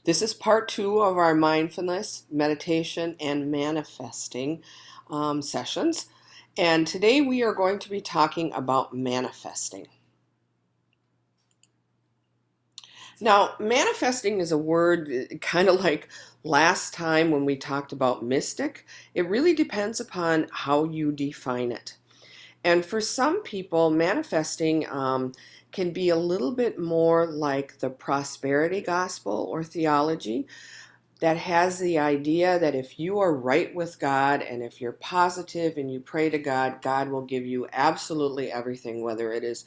This is part 2 of our mindfulness, meditation, and manifesting sessions. And today we are going to be talking about manifesting. Now, manifesting is a word kind of like last time when we talked about mystic. It really depends upon how you define it. And for some people, manifesting can be a little bit more like the prosperity gospel or theology that has the idea that if you are right with God and if you're positive and you pray to God, God will give you absolutely everything, whether it is,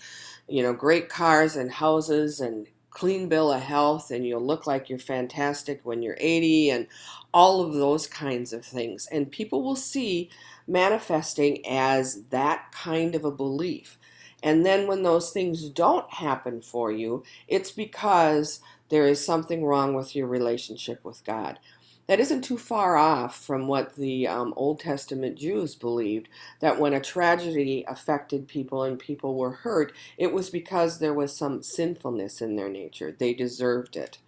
great cars and houses and clean bill of health, and you'll look like you're fantastic when you're 80 and all of those kinds of things. And people will see manifesting as that kind of a belief. And then when those things don't happen for you, it's because there is something wrong with your relationship with God. That isn't too far off from what the Old Testament Jews believed, that when a tragedy affected people and people were hurt, it was because there was some sinfulness in their nature. They deserved it.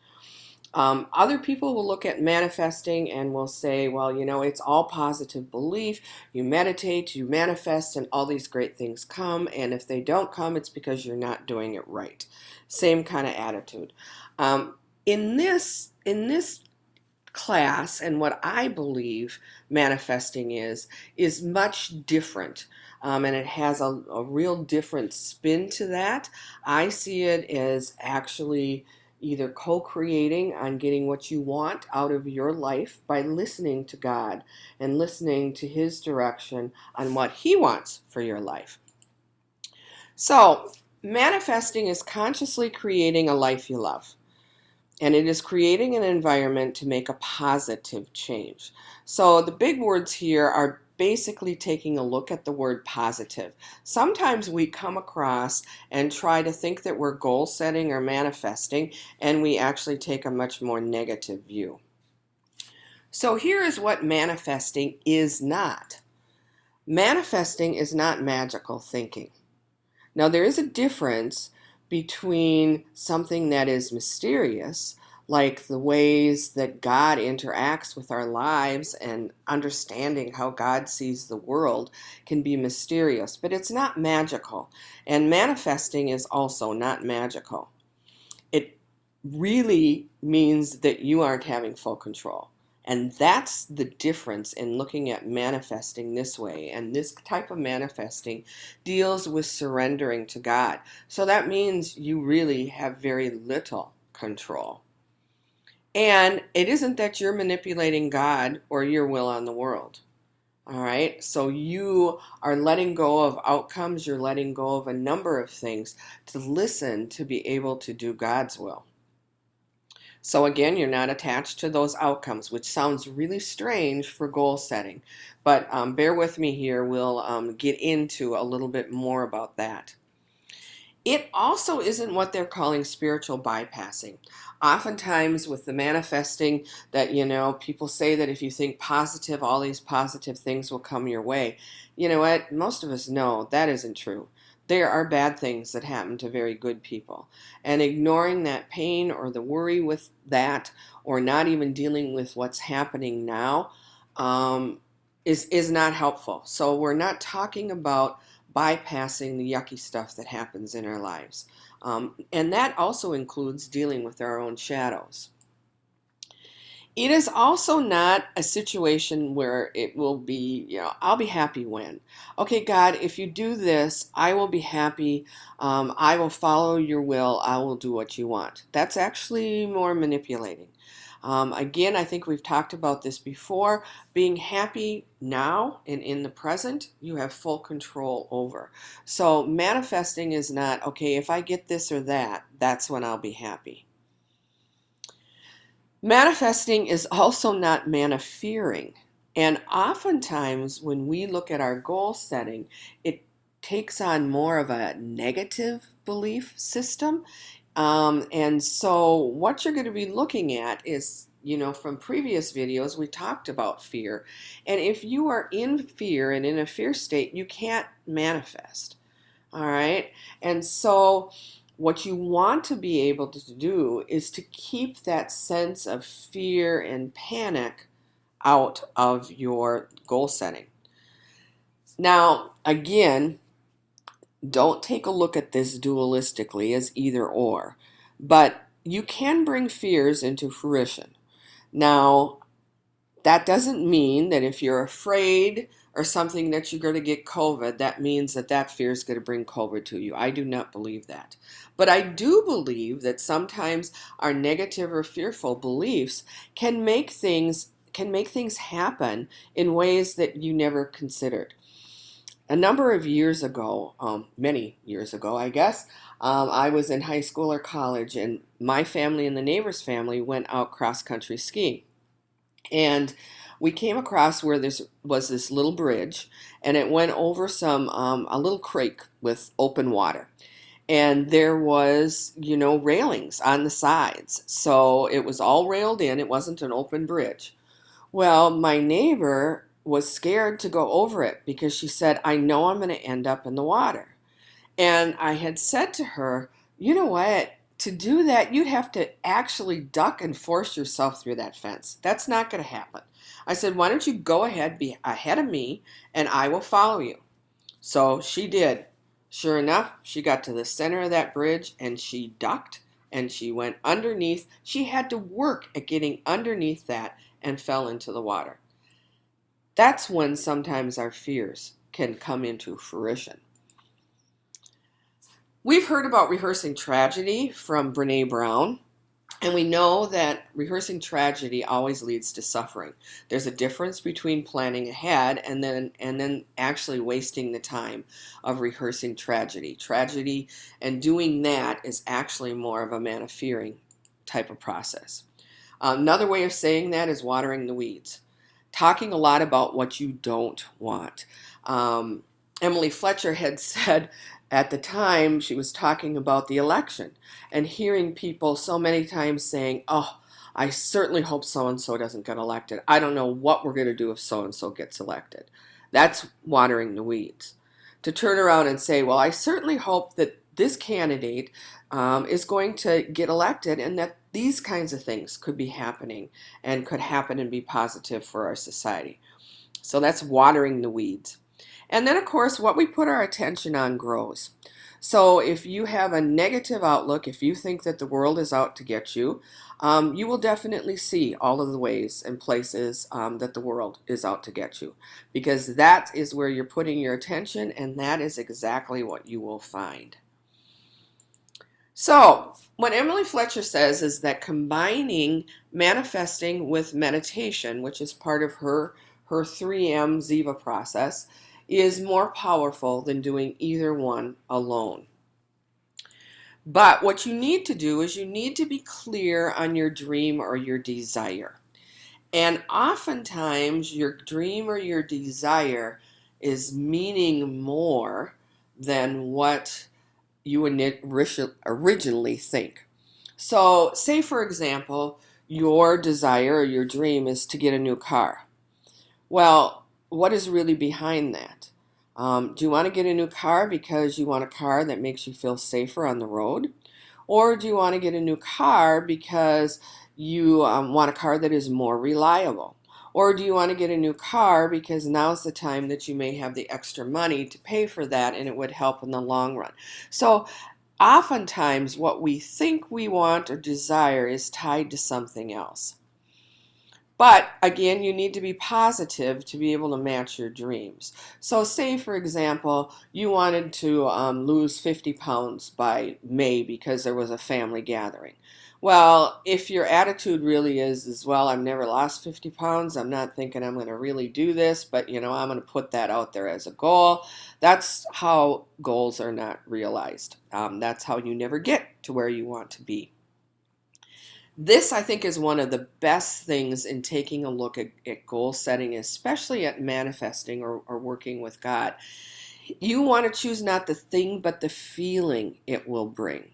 Other people will look at manifesting and will say, well, it's all positive belief. You meditate, you manifest, and all these great things come. And if they don't come, it's because you're not doing it right. Same kind of attitude. In this class, and what I believe manifesting is much different. And it has a real different spin to that. I see it as actually either co-creating on getting what you want out of your life by listening to God and listening to His direction on what He wants for your life. So, manifesting is consciously creating a life you love. And it is creating an environment to make a positive change. So the big words here are basically taking a look at the word positive. Sometimes we come across and try to think that we're goal setting or manifesting, and we actually take a much more negative view. So here is what manifesting is not. Manifesting is not magical thinking. Now, there is a difference between something that is mysterious, like the ways that God interacts with our lives and understanding how God sees the world can be mysterious, but it's not magical. And manifesting is also not magical. It really means that you aren't having full control. And that's the difference in looking at manifesting this way. And this type of manifesting deals with surrendering to God. So that means you really have very little control. And it isn't that you're manipulating God or your will on the world. All right, so you are letting go of outcomes, you're letting go of a number of things to listen to be able to do God's will. So again, you're not attached to those outcomes, which sounds really strange for goal setting. But bear with me here. We'll get into a little bit more about that. It also isn't what they're calling spiritual bypassing. Oftentimes with the manifesting that, people say that if you think positive, all these positive things will come your way. You know what? Most of us know that isn't true. There are bad things that happen to very good people. And ignoring that pain or the worry with that, or not even dealing with what's happening now, is not helpful. So we're not talking about bypassing the yucky stuff that happens in our lives. And that also includes dealing with our own shadows. It is also not a situation where it will be, I'll be happy when. Okay, God, if you do this, I will be happy. I will follow your will. I will do what you want. That's actually more manipulating. Again, I think we've talked about this before. Being happy now and in the present, you have full control over. So manifesting is not, okay, if I get this or that, that's when I'll be happy. Manifesting is also not manifering. And oftentimes when we look at our goal setting, it takes on more of a negative belief system. And so what you're going to be looking at is, from previous videos, we talked about fear. And if you are in fear and in a fear state, you can't manifest. All right. And so what you want to be able to do is to keep that sense of fear and panic out of your goal setting. Now, again, don't take a look at this dualistically as either or, but you can bring fears into fruition. Now, that doesn't mean that if you're afraid or something that you're going to get COVID, that means that that fear is going to bring COVID to you. I do not believe that. But I do believe that sometimes our negative or fearful beliefs can make things happen in ways that you never considered. A number of years ago, many years ago, I guess, I was in high school or college, and my family and the neighbor's family went out cross country skiing. And we came across where there was this little bridge, and it went over a little creek with open water. And there was, railings on the sides. So it was all railed in. It wasn't an open bridge. Well, my neighbor was scared to go over it because she said, I know I'm going to end up in the water. And I had said to her, you know what? To do that, you'd have to actually duck and force yourself through that fence. That's not going to happen. I said, why don't you go ahead, be ahead of me, and I will follow you. So she did. Sure enough, she got to the center of that bridge and she ducked and she went underneath. She had to work at getting underneath that and fell into the water. That's when sometimes our fears can come into fruition. We've heard about rehearsing tragedy from Brene Brown, and we know that rehearsing tragedy always leads to suffering. There's a difference between planning ahead and then actually wasting the time of rehearsing tragedy. Tragedy and doing that is actually more of a manifesting type of process. Another way of saying that is watering the weeds, talking a lot about what you don't want. Emily Fletcher had said at the time she was talking about the election and hearing people so many times saying, oh, I certainly hope so-and-so doesn't get elected. I don't know what we're going to do if so-and-so gets elected. That's watering the weeds. To turn around and say, well, I certainly hope that this candidate is going to get elected and that these kinds of things could be happening and could happen and be positive for our society. So that's watering the weeds. And then, of course, what we put our attention on grows. So if you have a negative outlook, if you think that the world is out to get you, you will definitely see all of the ways and places that the world is out to get you, because that is where you're putting your attention, and that is exactly what you will find. So what Emily Fletcher says is that combining manifesting with meditation, which is part of her 3M Ziva process, is more powerful than doing either one alone. But what you need to do is you need to be clear on your dream or your desire. And oftentimes your dream or your desire is meaning more than what you originally think. So say, for example, your desire or your dream is to get a new car. Well, what is really behind that? Do you want to get a new car because you want a car that makes you feel safer on the road? Or do you want to get a new car because you want a car that is more reliable? Or do you want to get a new car because now's the time that you may have the extra money to pay for that and it would help in the long run? So oftentimes what we think we want or desire is tied to something else. But again, you need to be positive to be able to match your dreams. So say, for example, you wanted to lose 50 pounds by May because there was a family gathering. Well, if your attitude really is, well, I've never lost 50 pounds, I'm not thinking I'm going to really do this, but I'm going to put that out there as a goal. That's how goals are not realized. That's how you never get to where you want to be. This, I think, is one of the best things in taking a look at goal setting, especially at manifesting or working with God. You want to choose not the thing, but the feeling it will bring.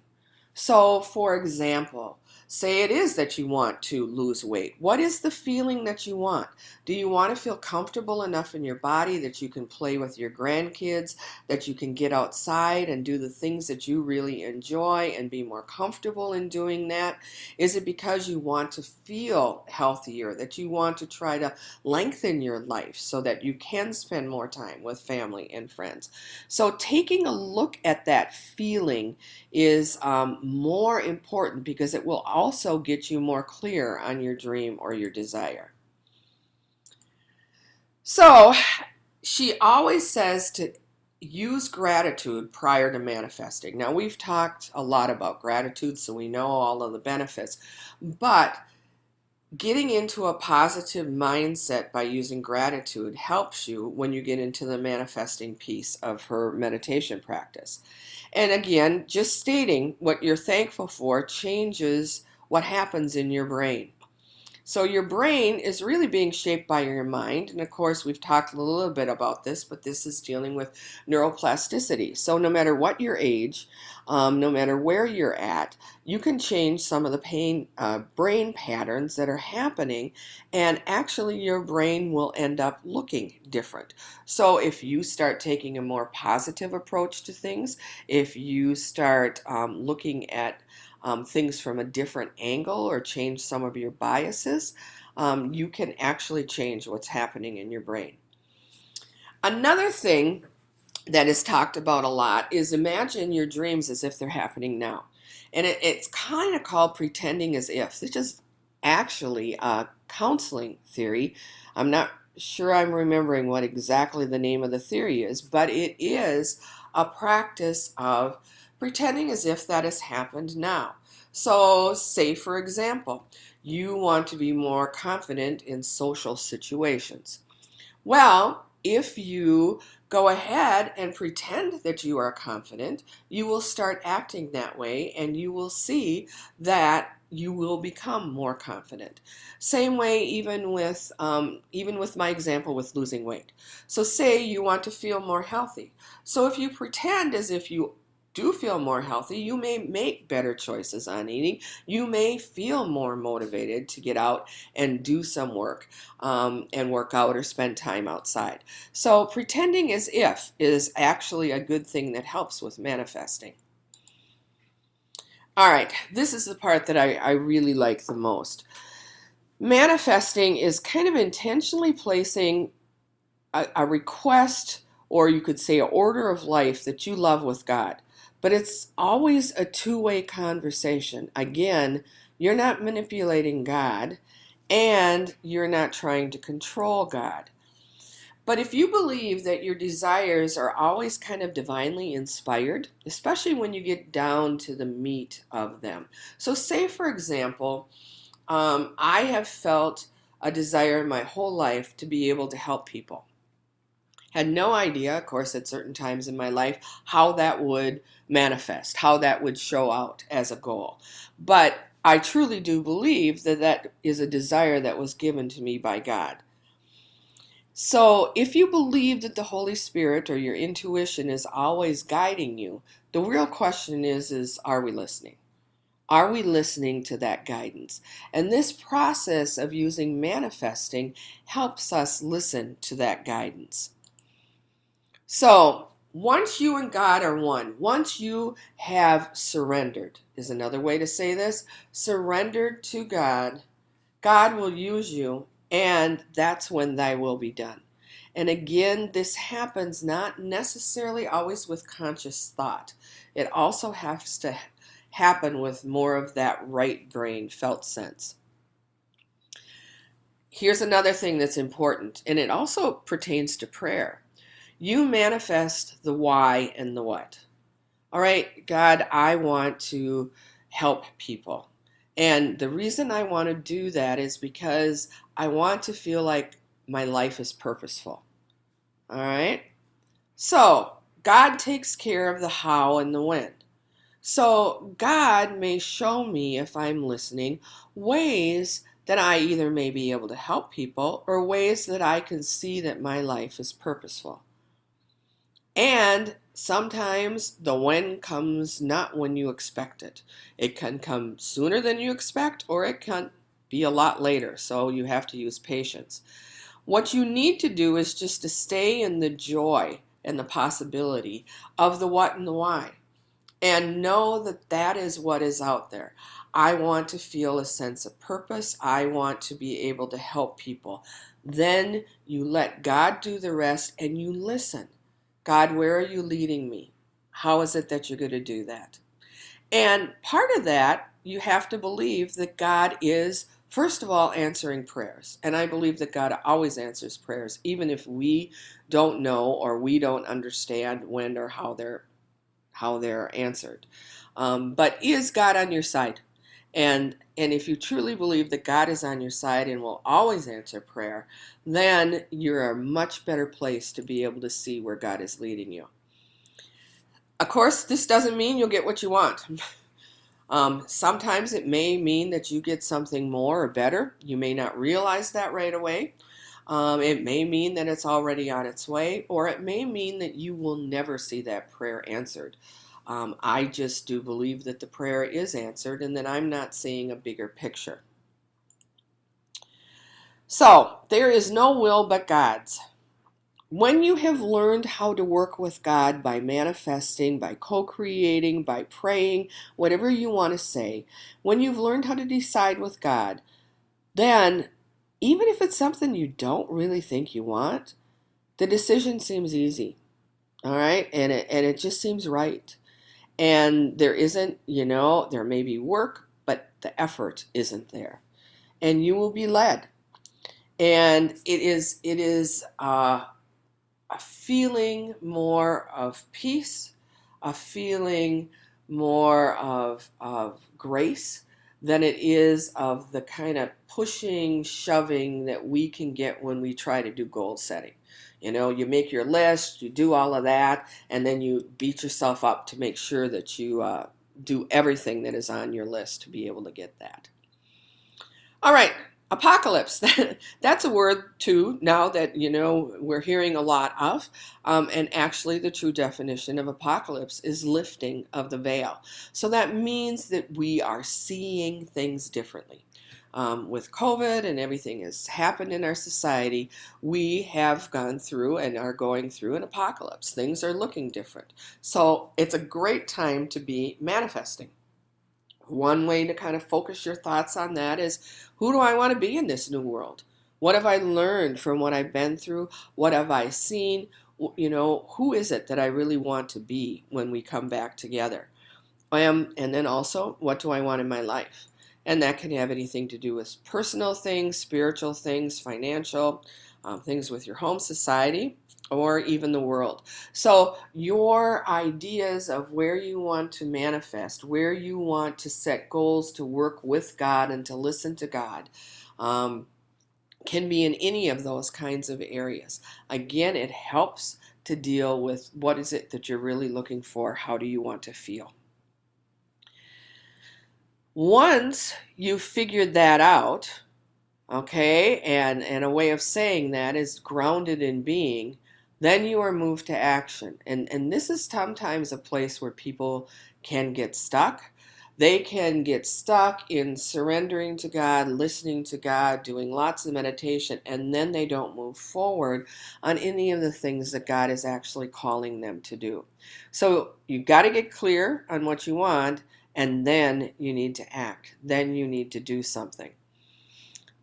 So, for example, Say it is that you want to lose weight. What is the feeling that you want? Do you want to feel comfortable enough in your body that you can play with your grandkids, that you can get outside and do the things that you really enjoy and be more comfortable in doing that? Is it because you want to feel healthier, that you want to try to lengthen your life so that you can spend more time with family and friends? So taking a look at that feeling is more important because it will also get you more clear on your dream or your desire. So she always says to use gratitude prior to manifesting. Now, we've talked a lot about gratitude, so we know all of the benefits, but getting into a positive mindset by using gratitude helps you when you get into the manifesting piece of her meditation practice. And again, just stating what you're thankful for changes what happens in your brain. So your brain is really being shaped by your mind. And of course, we've talked a little bit about this, but this is dealing with neuroplasticity. So no matter what your age, no matter where you're at, you can change some of the brain patterns that are happening, and actually your brain will end up looking different. So if you start taking a more positive approach to things, if you start looking at things from a different angle or change some of your biases, you can actually change what's happening in your brain. Another thing that is talked about a lot is imagine your dreams as if they're happening now. And it's kind of called pretending as if. This is actually a counseling theory. I'm not sure I'm remembering what exactly the name of the theory is, but it is a practice of pretending as if that has happened now. So, say for example, you want to be more confident in social situations. Well, if you go ahead and pretend that you are confident, you will start acting that way and you will see that you will become more confident. Same way even with my example with losing weight. So say you want to feel more healthy. So if you pretend as if you do feel more healthy, you may make better choices on eating. You may feel more motivated to get out and do some work and work out or spend time outside. So pretending as if is actually a good thing that helps with manifesting. All right, this is the part that I really like the most. Manifesting is kind of intentionally placing a request, or you could say an order of life that you love with God. But it's always a two-way conversation. Again, you're not manipulating God and you're not trying to control God. But if you believe that your desires are always kind of divinely inspired, especially when you get down to the meat of them. So say, for example, I have felt a desire in my whole life to be able to help people. Had no idea, of course, at certain times in my life, how that would manifest, how that would show out as a goal. But I truly do believe that that is a desire that was given to me by God. So if you believe that the Holy Spirit or your intuition is always guiding you, the real question is are we listening? Are we listening to that guidance? And this process of using manifesting helps us listen to that guidance. So once you and God are one, once you have surrendered, is another way to say this, surrendered to God, God will use you, and that's when thy will be done. And again, this happens not necessarily always with conscious thought. It also has to happen with more of that right brain felt sense. Here's another thing that's important, and it also pertains to prayer. You manifest the why and the what. All right, God, I want to help people. And the reason I want to do that is because I want to feel like my life is purposeful. All right? So, God takes care of the how and the when. So, God may show me, if I'm listening, ways that I either may be able to help people or ways that I can see that my life is purposeful. And sometimes the when comes not when you expect it. It can come sooner than you expect, or it can be a lot later. So you have to use patience. What you need to do is just to stay in the joy and the possibility of the what and the why, and know that that is what is out there. I want to feel a sense of purpose. I want to be able to help people. Then you let God do the rest and you listen. God, where are you leading me? How is it that you're going to do that? And part of that, you have to believe that God is, first of all, answering prayers. And I believe that God always answers prayers, even if we don't know or we don't understand when or how they're answered. But is God on your side? And if you truly believe that God is on your side and will always answer prayer, then you're a much better place to be able to see where God is leading you. Of course, this doesn't mean you'll get what you want. Sometimes it may mean that you get something more or better. You may not realize that right away. It may mean that it's already on its way, or it may mean that you will never see that prayer answered. I just do believe that the prayer is answered and that I'm not seeing a bigger picture. So, there is no will but God's. When you have learned how to work with God by manifesting, by co-creating, by praying, whatever you want to say, when you've learned how to decide with God, then even if it's something you don't really think you want, the decision seems easy. All right? And it just seems right. And there isn't, there may be work, but the effort isn't there. And you will be led. And it is a feeling more of peace, a feeling more of grace than it is of the kind of pushing, shoving that we can get when we try to do goal setting. You make your list, you do all of that, and then you beat yourself up to make sure that you do everything that is on your list to be able to get that. All right, apocalypse. That's a word too now that we're hearing a lot of. And actually, the true definition of apocalypse is lifting of the veil. So that means that we are seeing things differently. With COVID and everything has happened in our society, we have gone through and are going through an apocalypse. Things are looking different. So it's a great time to be manifesting. One way to kind of focus your thoughts on that is, who do I want to be in this new world? What have I learned from what I've been through? What have I seen? Who is it that I really want to be when we come back together? And then also, what do I want in my life? And that can have anything to do with personal things, spiritual things, financial, things with your home, society, or even the world. So your ideas of where you want to manifest, where you want to set goals to work with God and to listen to God, can be in any of those kinds of areas. Again, it helps to deal with what is it that you're really looking for? How do you want to feel? Once you've figured that out, okay, and a way of saying that is grounded in being, then you are moved to action. And this is sometimes a place where people can get stuck. They can get stuck in surrendering to God, listening to God, doing lots of meditation, and then they don't move forward on any of the things that God is actually calling them to do. So you've got to get clear on what you want, and then you need to act. Then you need to do something.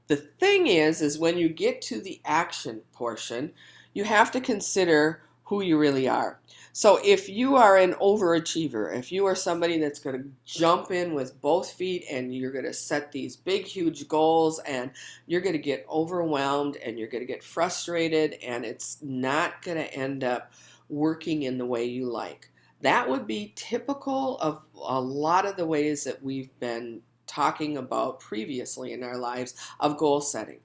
The thing is when you get to the action portion, you have to consider who you really are. So if you are an overachiever, if you are somebody that's going to jump in with both feet and you're going to set these big, huge goals and you're going to get overwhelmed and you're going to get frustrated and it's not going to end up working in the way you like. That would be typical of a lot of the ways that we've been talking about previously in our lives of goal setting.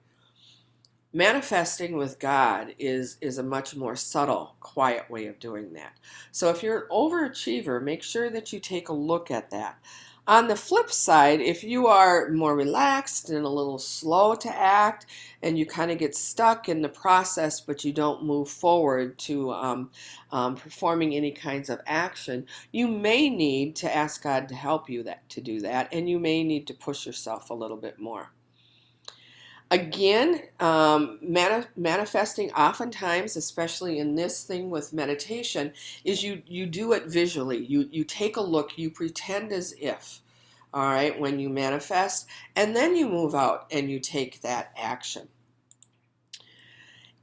Manifesting with God is a much more subtle, quiet way of doing that. So if you're an overachiever, make sure that you take a look at that. On the flip side, if you are more relaxed and a little slow to act, and you kind of get stuck in the process, but you don't move forward to performing any kinds of action, you may need to ask God to help you to do that, and you may need to push yourself a little bit more. Again, manifesting oftentimes, especially in this thing with meditation, is you do it visually. You take a look, you pretend as if, all right, when you manifest, and then you move out and you take that action.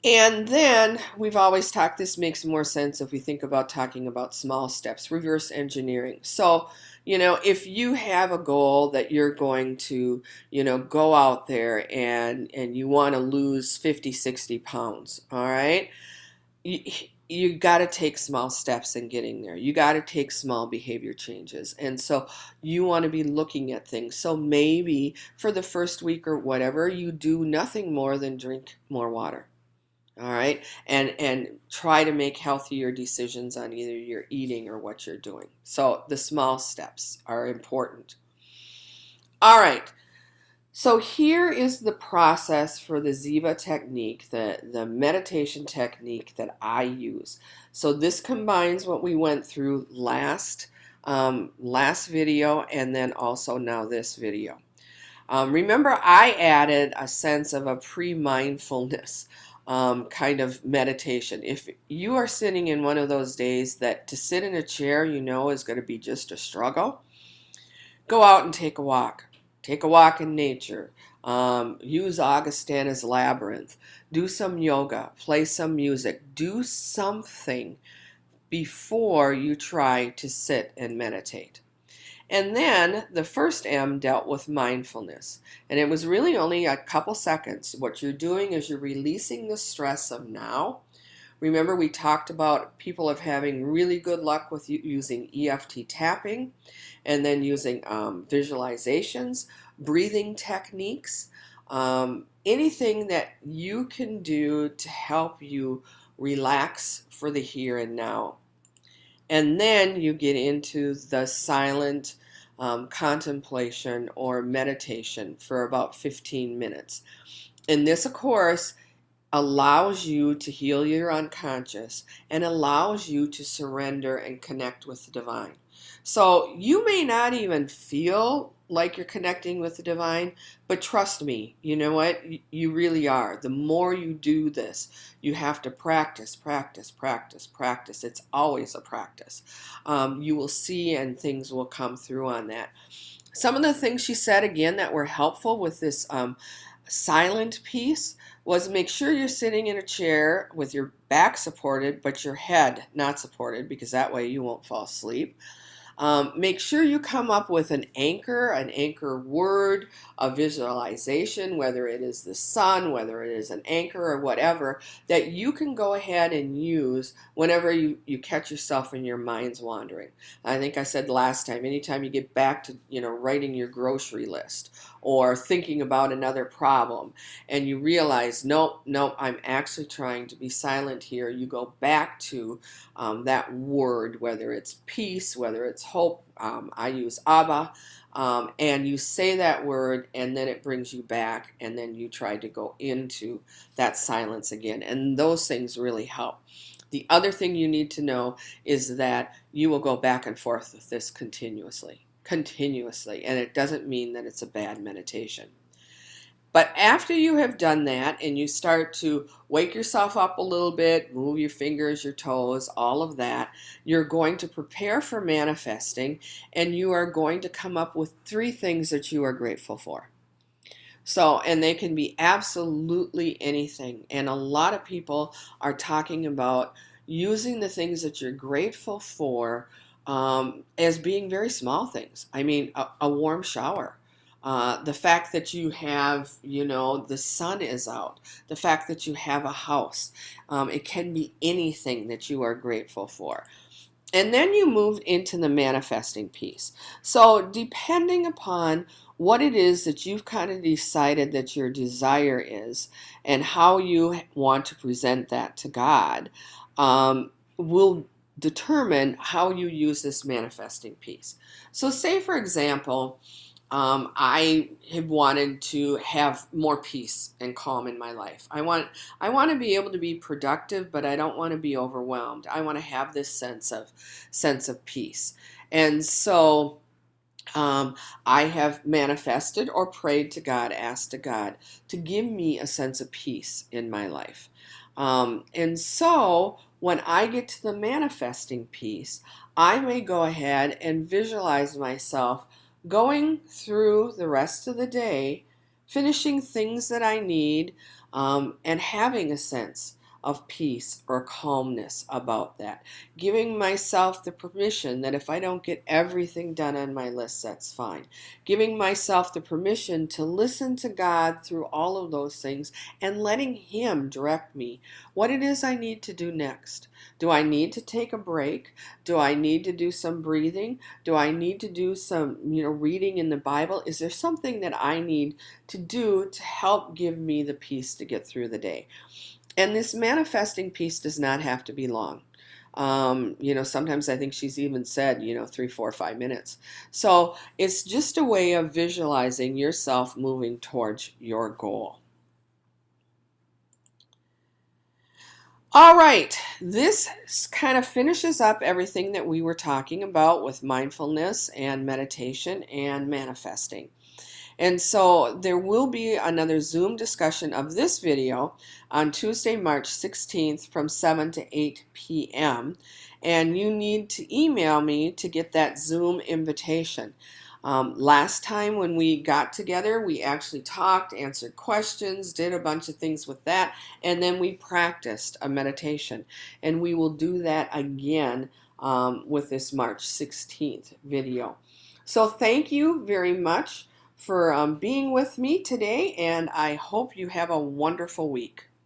And then we've always talked, this makes more sense if we think about talking about small steps, reverse engineering. So, if you have a goal that you're going to, go out there and you want to lose 50, 60 pounds, all right? You, you got to take small steps in getting there. You got to take small behavior changes. And so you want to be looking at things. So maybe for the first week or whatever, you do nothing more than drink more water. All right, and try to make healthier decisions on either your eating or what you're doing. So the small steps are important. All right, so here is the process for the Ziva technique, the meditation technique that I use. So this combines what we went through last video, and then also now this video. Remember, I added a sense of a pre-mindfulness kind of meditation. If you are sitting in one of those days that to sit in a chair is going to be just a struggle, go out and take a walk. Take a walk in nature. Use Augustana's Labyrinth. Do some yoga. Play some music. Do something before you try to sit and meditate. And then the first M dealt with mindfulness. And it was really only a couple seconds. What you're doing is you're releasing the stress of now. Remember, we talked about people of having really good luck with using EFT tapping, and then using visualizations, breathing techniques, anything that you can do to help you relax for the here and now. And then you get into the silent contemplation or meditation for about 15 minutes. And this, of course, allows you to heal your unconscious and allows you to surrender and connect with the divine. So you may not even feel like you're connecting with the divine, but trust me, you know what? You really are. The more you do this, you have to practice, practice, practice, practice. It's always a practice. You will see and things will come through on that. Some of the things she said, again, that were helpful with this silent piece was make sure you're sitting in a chair with your back supported, but your head not supported, because that way you won't fall asleep. Make sure you come up with an anchor word, a visualization, whether it is the sun, whether it is an anchor or whatever, that you can go ahead and use whenever you catch yourself in your mind's wandering. I think I said last time, anytime you get back to, writing your grocery list or thinking about another problem and you realize, nope, I'm actually trying to be silent here, you go back to that word, whether it's peace, whether it's hope. I use Abba, and you say that word, and then it brings you back, and then you try to go into that silence again. And those things really help. The other thing you need to know is that you will go back and forth with this continuously, and it doesn't mean that it's a bad meditation. But after you have done that and you start to wake yourself up a little bit, move your fingers, your toes, all of that, you're going to prepare for manifesting, and you are going to come up with 3 things that you are grateful for. So, and they can be absolutely anything. And a lot of people are talking about using the things that you're grateful for as being very small things. I mean, a warm shower. The fact that you have, the sun is out, the fact that you have a house, it can be anything that you are grateful for. And then you move into the manifesting piece. So depending upon what it is that you've kind of decided that your desire is and how you want to present that to God, will determine how you use this manifesting piece. So say, for example, I have wanted to have more peace and calm in my life. I want to be able to be productive, but I don't want to be overwhelmed. I want to have this sense of peace. And so I have manifested or prayed to God, asked to God to give me a sense of peace in my life. And so when I get to the manifesting piece, I may go ahead and visualize myself going through the rest of the day, finishing things that I need, and having a sense of peace or calmness about that. Giving myself the permission that if I don't get everything done on my list, that's fine. Giving myself the permission to listen to God through all of those things and letting Him direct me what it is I need to do next. Do I need to take a break? Do I need to do some breathing? Do I need to do some, reading in the Bible? Is there something that I need to do to help give me the peace to get through the day? And this manifesting piece does not have to be long. Sometimes I think she's even said, 3, 4, 5 minutes. So it's just a way of visualizing yourself moving towards your goal. All right, this kind of finishes up everything that we were talking about with mindfulness and meditation and manifesting. And so there will be another Zoom discussion of this video on Tuesday, March 16th from 7 to 8 p.m. And you need to email me to get that Zoom invitation. Last time when we got together, we actually talked, answered questions, did a bunch of things with that, and then we practiced a meditation. And we will do that again with this March 16th video. So thank you very much for being with me today, and I hope you have a wonderful week.